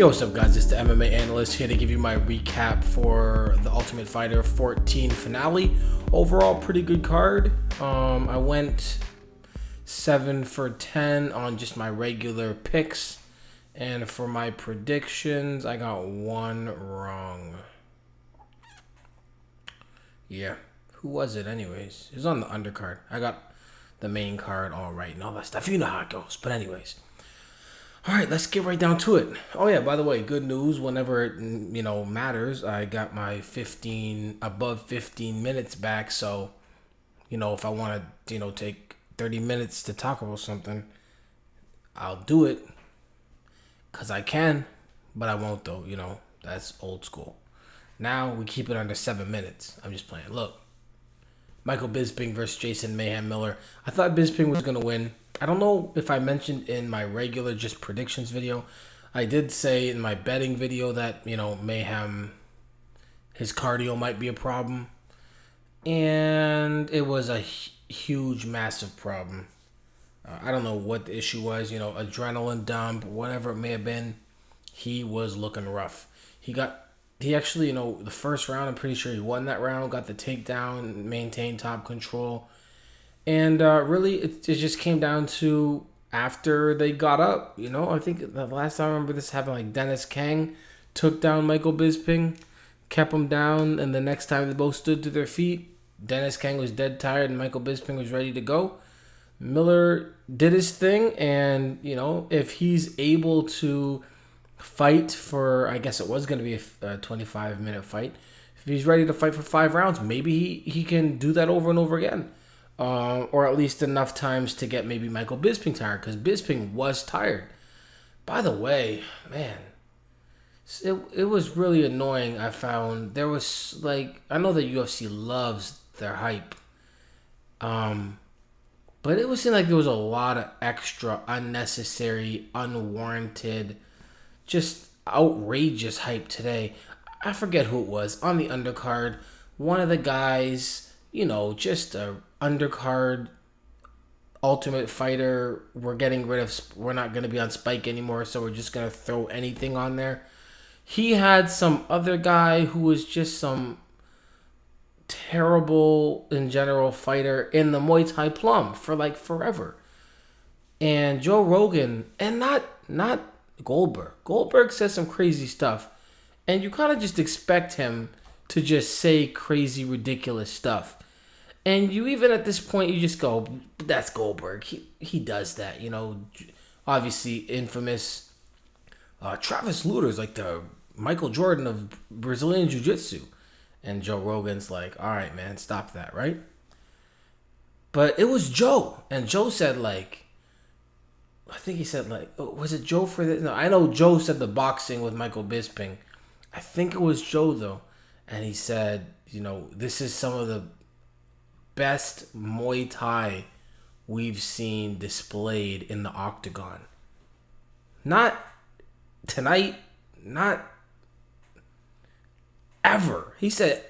Yo, what's up guys, it's the MMA Analyst here to give you my recap for the Ultimate Fighter 14 finale. Overall, pretty good card. I went 7 for 10 on just my regular picks. And for my predictions, I got one wrong. Yeah, who was it anyways? It was on the undercard. I got the main card all right and all that stuff. You know how it goes. But anyways. All right, let's get right down to it. Oh yeah, by the way, good news. Whenever it matters, I got my above 15 minutes back. So, if I want to take 30 minutes to talk about something, I'll do it because I can, but I won't though. That's old school. Now we keep it under 7 minutes. I'm just playing. Look, Michael Bisping versus Jason Mayhem Miller. I thought Bisping was gonna win. I don't know if I mentioned in my regular just predictions video. I did say in my betting video that, Mayhem, his cardio might be a problem. And it was a huge, massive problem. I don't know what the issue was, adrenaline dump, whatever it may have been. He was looking rough. He actually, the first round, I'm pretty sure he won that round, got the takedown, maintained top control. And really, it just came down to after they got up. I think the last time I remember this happened, like Dennis Kang took down Michael Bisping, kept him down, and the next time they both stood to their feet, Dennis Kang was dead tired and Michael Bisping was ready to go. Miller did his thing, and, if he's able to fight for, I guess it was going to be a 25-minute fight, if he's ready to fight for 5 rounds, maybe he can do that over and over again. Or at least enough times to get maybe Michael Bisping tired, because Bisping was tired. By the way, man, it was really annoying. I found there was I know that UFC loves their hype, but it seemed like there was a lot of extra, unnecessary, unwarranted, just outrageous hype today. I forget who it was on the undercard. One of the guys, just a undercard Ultimate Fighter, we're not going to be on Spike anymore, so we're just going to throw anything on there. He had some other guy who was just some terrible, in general, fighter in the Muay Thai plum for forever. And Joe Rogan, and not Goldberg. Goldberg says some crazy stuff, and you kind of just expect him to just say crazy, ridiculous stuff. And you even at this point, you just go, that's Goldberg. He does that, Obviously, infamous Travis Luter's like the Michael Jordan of Brazilian Jiu-Jitsu. And Joe Rogan's like, all right, man, stop that, right? But it was Joe. And Joe said, I think he said, was it Joe for this? No, I know Joe said the boxing with Michael Bisping. I think it was Joe, though. And he said, this is some of the best Muay Thai we've seen displayed in the octagon. Not tonight, not ever. He said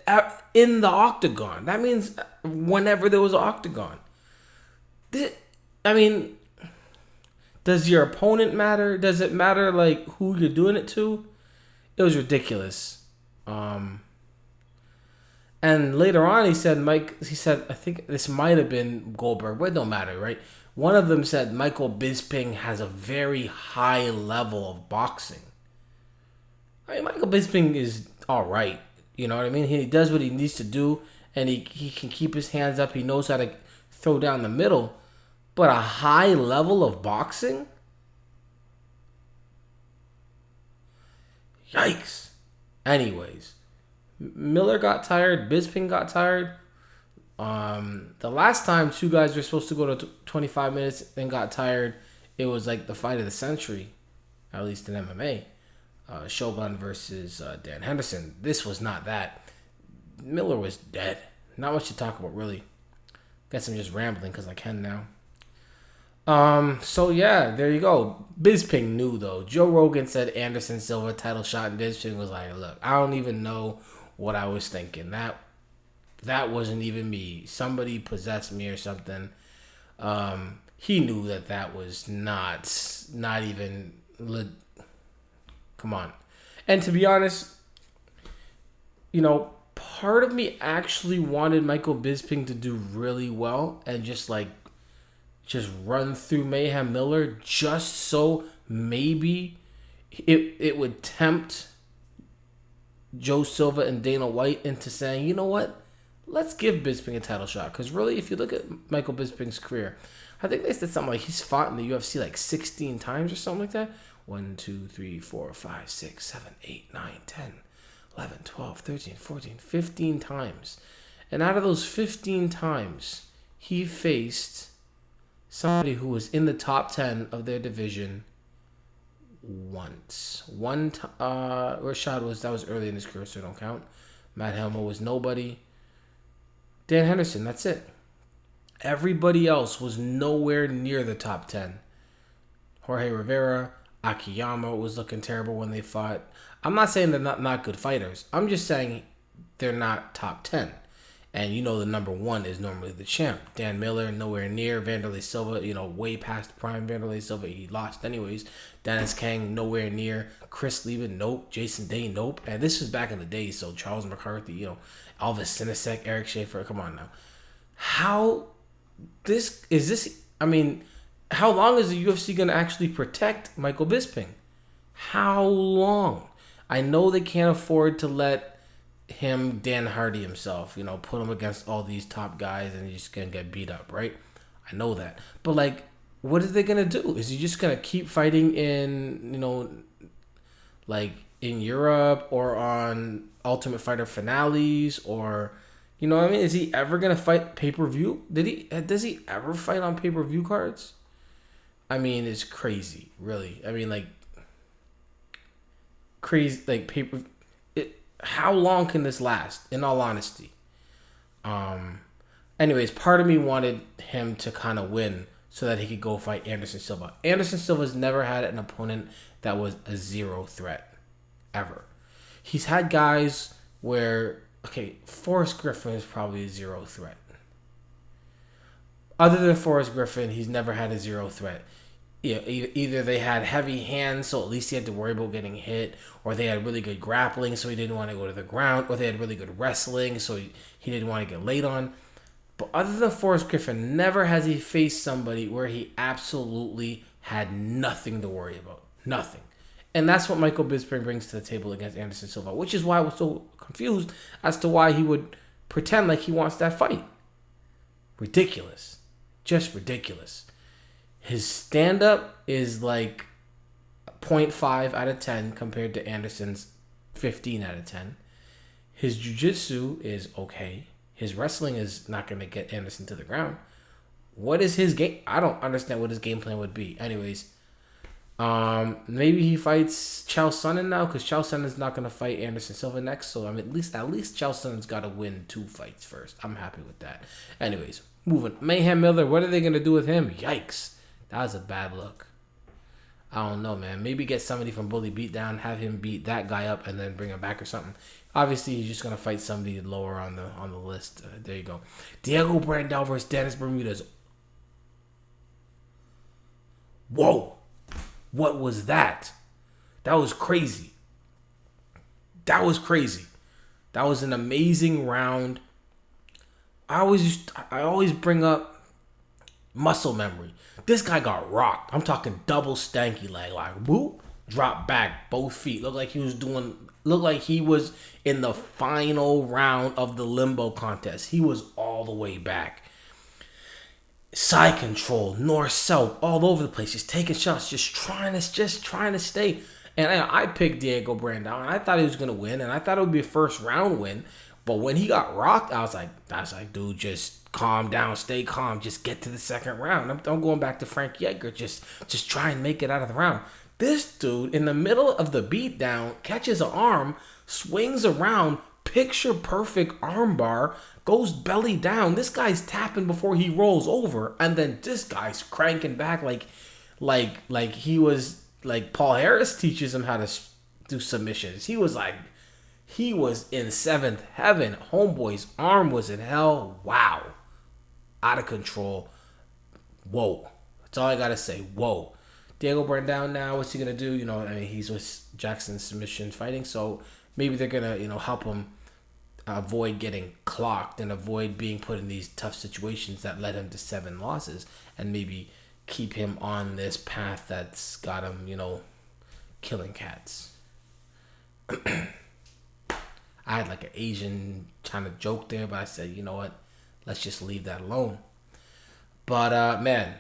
in the octagon. That means whenever there was an octagon. Does your opponent matter? Does it matter who you're doing it to? It was ridiculous. And later on, he said, I think this might have been Goldberg, but it don't matter, right? One of them said Michael Bisping has a very high level of boxing. Michael Bisping is all right. You know what I mean? He does what he needs to do, and he can keep his hands up. He knows how to throw down the middle. But a high level of boxing? Yikes. Anyways. Miller got tired. Bisping got tired. The last time 2 guys were supposed to go to 25 minutes and got tired, it was the fight of the century, at least in MMA. Shogun versus Dan Henderson. This was not that. Miller was dead. Not much to talk about, really. Guess I'm just rambling because I can now. So yeah, there you go. Bisping knew, though. Joe Rogan said Anderson Silva title shot, and Bisping was like, look, I don't even know what I was thinking. That wasn't even me. Somebody possessed me or something. He knew that was not even Come on. And to be honest, part of me actually wanted Michael Bisping to do really well and just run through Mayhem Miller just so maybe it would tempt Joe Silva and Dana White into saying, you know what? Let's give Bisping a title shot. Because really, if you look at Michael Bisping's career, I think they said something like he's fought in the UFC like 16 times or something like that. 1, 2, 3, 4, 5, 6, 7, 8, 9, 10, 11, 12, 13, 14, 15 times. And out of those 15 times, he faced somebody who was in the top 10 of their division once. Rashad that was early in his career, so don't count. Matt Helmo was nobody. Dan Henderson, that's it. Everybody else was nowhere near the top 10. Jorge Rivera, Akiyama was looking terrible when they fought. I'm not saying they're not good fighters. I'm just saying they're not top 10. And the number one is normally the champ. Dan Miller, nowhere near. Vanderlei Silva, way past prime. Vanderlei Silva, he lost anyways. Dennis Kang, nowhere near. Chris Lieben, nope. Jason Day, nope. And this was back in the day, so Charles McCarthy, Elvis Sinisek, Eric Schaefer, come on now. How long is the UFC going to actually protect Michael Bisping? How long? I know they can't afford to let him Dan Hardy himself, put him against all these top guys and he's just going to get beat up, right? I know that. But, what are they going to do? Is he just going to keep fighting in, in Europe or on Ultimate Fighter finales or, is he ever going to fight pay-per-view? Does he ever fight on pay-per-view cards? It's crazy, really. Crazy, paper. How long can this last, in all honesty? Anyways, part of me wanted him to kind of win so that he could go fight Anderson Silva. Anderson Silva's never had an opponent that was a zero threat, ever. He's had guys where, Forrest Griffin is probably a zero threat. Other than Forrest Griffin, he's never had a zero threat. Either they had heavy hands, so at least he had to worry about getting hit, or they had really good grappling, so he didn't want to go to the ground, or they had really good wrestling, so he didn't want to get laid on. But other than Forrest Griffin, never has he faced somebody where he absolutely had nothing to worry about. Nothing. And that's what Michael Bisping brings to the table against Anderson Silva, which is why I was so confused as to why he would pretend like he wants that fight. Ridiculous. Just ridiculous. His stand-up is like 0.5 out of 10 compared to Anderson's 15 out of 10. His jiu-jitsu is okay. His wrestling is not going to get Anderson to the ground. What is his game? I don't understand what his game plan would be. Anyways, maybe he fights Chael Sonnen now because Chael Sonnen's not going to fight Anderson Silva next. So at least Chael Sonnen's got to win 2 fights first. I'm happy with that. Anyways, moving. Mayhem Miller, what are they going to do with him? Yikes. That was a bad look. I don't know, man. Maybe get somebody from Bully Beatdown, have him beat that guy up, and then bring him back or something. Obviously, he's just gonna fight somebody lower on the list. There you go. Diego Brandao versus Dennis Bermudez. Whoa, what was that? That was crazy. That was an amazing round. I always bring up muscle memory. This guy got rocked. I'm talking double stanky leg, whoop, drop back, both feet. Looked like he was in the final round of the limbo contest. He was all the way back. Side control, north, south, all over the place. Just taking shots, just trying to stay. And I picked Diego Brandao, and I thought he was gonna win, and I thought it would be a first round win. But when he got rocked, I was like, dude, just calm down, stay calm, just get to the second round. I'm going back to Frank Yeager, just try and make it out of the round. This dude, in the middle of the beatdown, catches an arm, swings around, picture perfect armbar, goes belly down. This guy's tapping before he rolls over, and then this guy's cranking back like he was like Paul Harris teaches him how to do submissions. He was in seventh heaven. Homeboy's arm was in hell. Wow. Out of control. Whoa. That's all I got to say. Whoa. Diego burned down now. What's he gonna do? You know, I mean, he's with Jackson's submission fighting, so maybe they're gonna, help him avoid getting clocked and avoid being put in these tough situations that led him to 7 losses, and maybe keep him on this path that's got him, killing cats. I had like an Asian kind of joke there, but I said, you know what? Let's just leave that alone. But, man,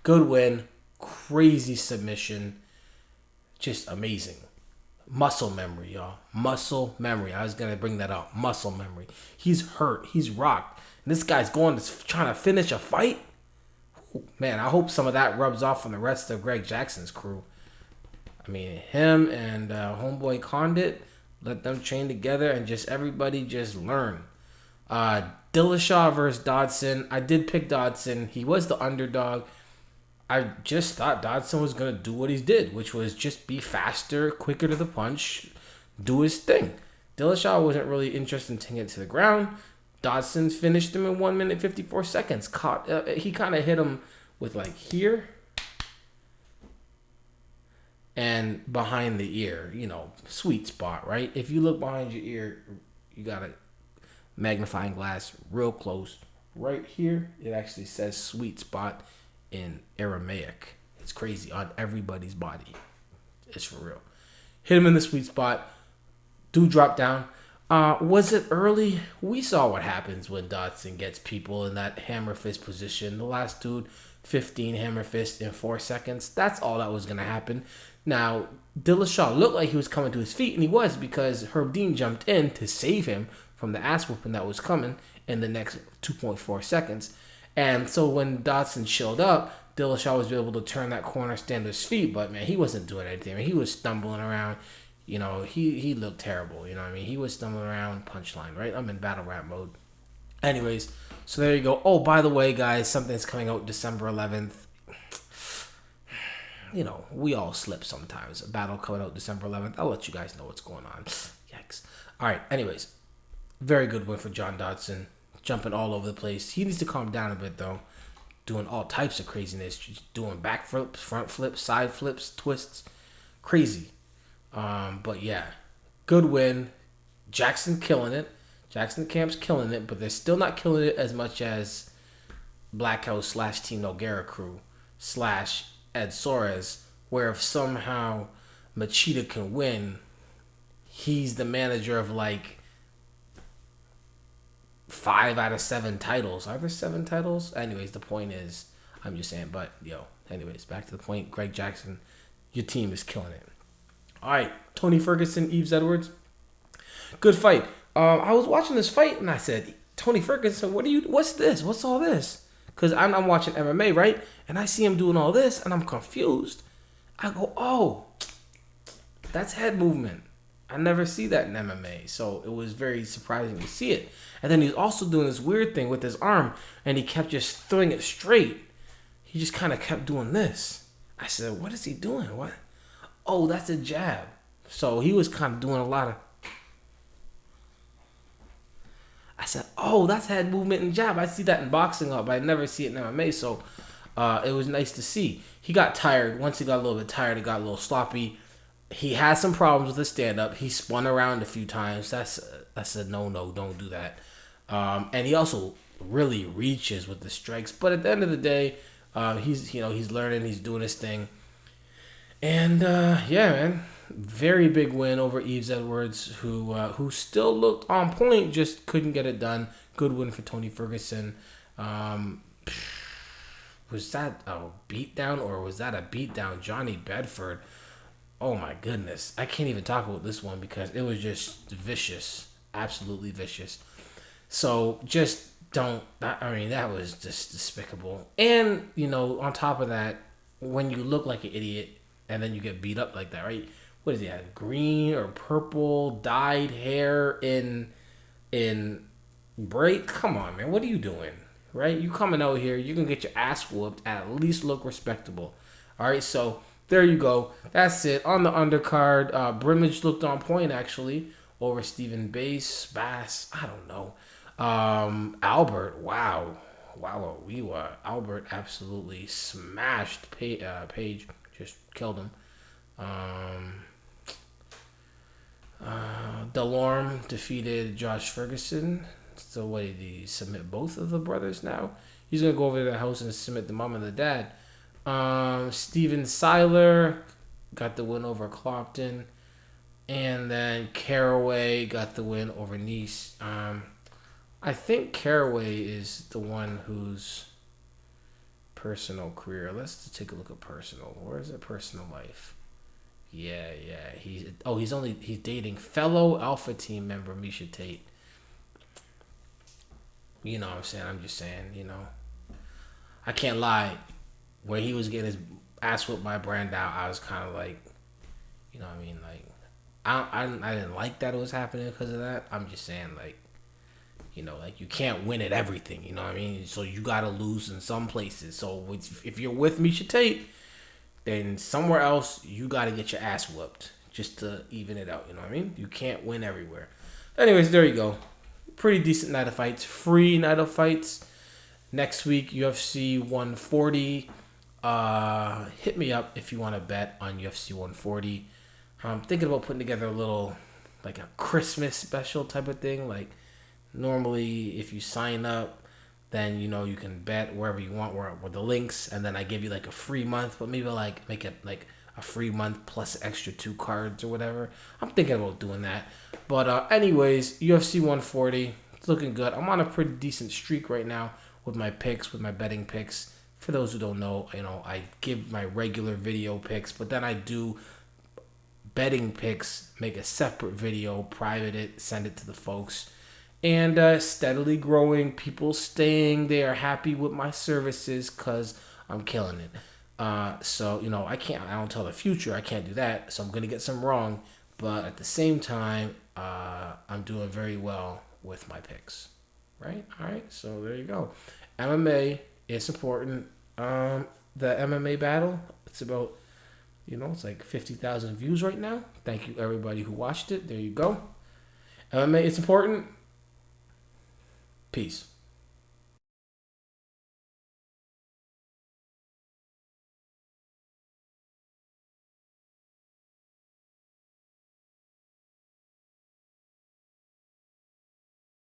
good win. Crazy submission. Just amazing. Muscle memory, y'all. Muscle memory. I was going to bring that up. Muscle memory. He's hurt. He's rocked. And this guy's trying to finish a fight. Ooh, man, I hope some of that rubs off on the rest of Greg Jackson's crew. I mean, him and homeboy Condit, let them train together and just everybody just learn. Dillashaw versus Dodson. I did pick Dodson. He was the underdog. I just thought Dodson was going to do what he did, which was just be faster, quicker to the punch, do his thing. Dillashaw wasn't really interested in taking it to the ground. Dodson finished him in 1 minute 54 seconds. He kind of hit him with like here and behind the ear, sweet spot, right? If you look behind your ear, you got a magnifying glass real close. Right here, it actually says sweet spot in Aramaic. It's crazy on everybody's body. It's for real. Hit him in the sweet spot. Dude dropped down. Was it early? We saw what happens when Dodson gets people in that hammer fist position. The last dude, 15 hammer fist in 4 seconds. That's all that was going to happen. Now, Dillashaw looked like he was coming to his feet, and he was, because Herb Dean jumped in to save him from the ass whooping that was coming in the next 2.4 seconds. And so when Dodson chilled up, Dillashaw was able to turn that corner, stand to his feet, but man, he wasn't doing anything. I mean, he was stumbling around. He looked terrible. He was stumbling around, punchline, right? I'm in battle rap mode. Anyways, so there you go. Oh, by the way, guys, something's coming out December 11th. We all slip sometimes. A battle coming out December 11th. I'll let you guys know what's going on. Yikes. All right, anyways, very good win for John Dodson. Jumping all over the place. He needs to calm down a bit, though. Doing all types of craziness. Just doing back flips, front flips, side flips, twists. Crazy. But yeah, good win. Jackson killing it. Jackson Camp's killing it, but they're still not killing it as much as Black House / Team Nogueira crew / Ed Soares, where if somehow Machida can win, he's the manager of like 5 out of 7 titles. Are there 7 titles? Anyways, the point is, I'm just saying, but anyways, back to the point. Greg Jackson, your team is killing it. All right, Tony Ferguson, Yves Edwards. Good fight. I was watching this fight and I said, Tony Ferguson, what's this? What's all this? Because I'm watching MMA, right? And I see him doing all this and I'm confused. I go, oh, that's head movement. I never see that in MMA. So it was very surprising to see it. And then he's also doing this weird thing with his arm and he kept just throwing it straight. He just kind of kept doing this. I said, what is he doing? What? Oh, that's a jab. So he was kind of doing a lot of... I said, oh, that's head movement and jab. I see that in boxing, but I never see it in MMA. So it was nice to see. He got tired. Once he got a little bit tired, it got a little sloppy. He had some problems with his stand-up. He spun around a few times. That's a no-no. Don't do that. And he also really reaches with the strikes. But at the end of the day, he's learning. He's doing his thing. And yeah, man, very big win over Yves Edwards, who still looked on point, just couldn't get it done. Good win for Tony Ferguson. Was that a beatdown or was that a beatdown? Johnny Bedford. Oh my goodness, I can't even talk about this one because it was just vicious, absolutely vicious. So just don't. That was just despicable. And on top of that, when you look like an idiot and then you get beat up like that, right? What is he had? Green or purple dyed hair in braid? Come on, man. What are you doing? Right? You coming out here, you can get your ass whooped, at least look respectable. All right, so there you go. That's it. On the undercard, Brimage looked on point, actually, over Stephen Bass. I don't know. Albert, wow. Wow, Albert absolutely smashed Page, just killed him. Delorme defeated Josh Ferguson. So what did he submit both of the brothers now? He's gonna go over to the house and submit the mom and the dad. Steven Siler got the win over Clopton. And then Caraway got the win over Nice. I think Caraway is the one whose personal career. Let's take a look at personal. Where is it? Personal life. Yeah. He's dating fellow Alpha Team member Misha Tate. You know what I'm saying? I'm just saying, I can't lie. When he was getting his ass whipped by Brandao, I was kind of like, you know what I mean? Like, I didn't like that it was happening because of that. I'm just saying, like, like you can't win at everything, you know what I mean? So you got to lose in some places. So if you're with Misha Tate, then somewhere else you got to get your ass whooped just to even it out, you know what I mean? You can't win everywhere. Anyways, there you go. Pretty decent night of fights. Free night of fights. Next week, UFC 140. Hit me up if you want to bet on UFC 140. I'm thinking about putting together a little, like a Christmas special type of thing. Like, normally, if you sign up, then, you can bet wherever you want, with the links, and then I give you, like, a free month, but maybe, like, make it, like, a free month plus extra 2 cards or whatever. I'm thinking about doing that. But, anyways, UFC 140, it's looking good. I'm on a pretty decent streak right now with my picks, with my betting picks. For those who don't know, I give my regular video picks, but then I do betting picks, make a separate video, private it, send it to the folks. And steadily growing, people staying, they are happy with my services because I'm killing it. So, I don't tell the future, I can't do that, so I'm going to get some wrong. But at the same time, I'm doing very well with my picks. Right? All right, so there you go. MMA, it's important. The MMA battle, it's about, it's like 50,000 views right now. Thank you, everybody who watched it. There you go. MMA, it's important. Peace.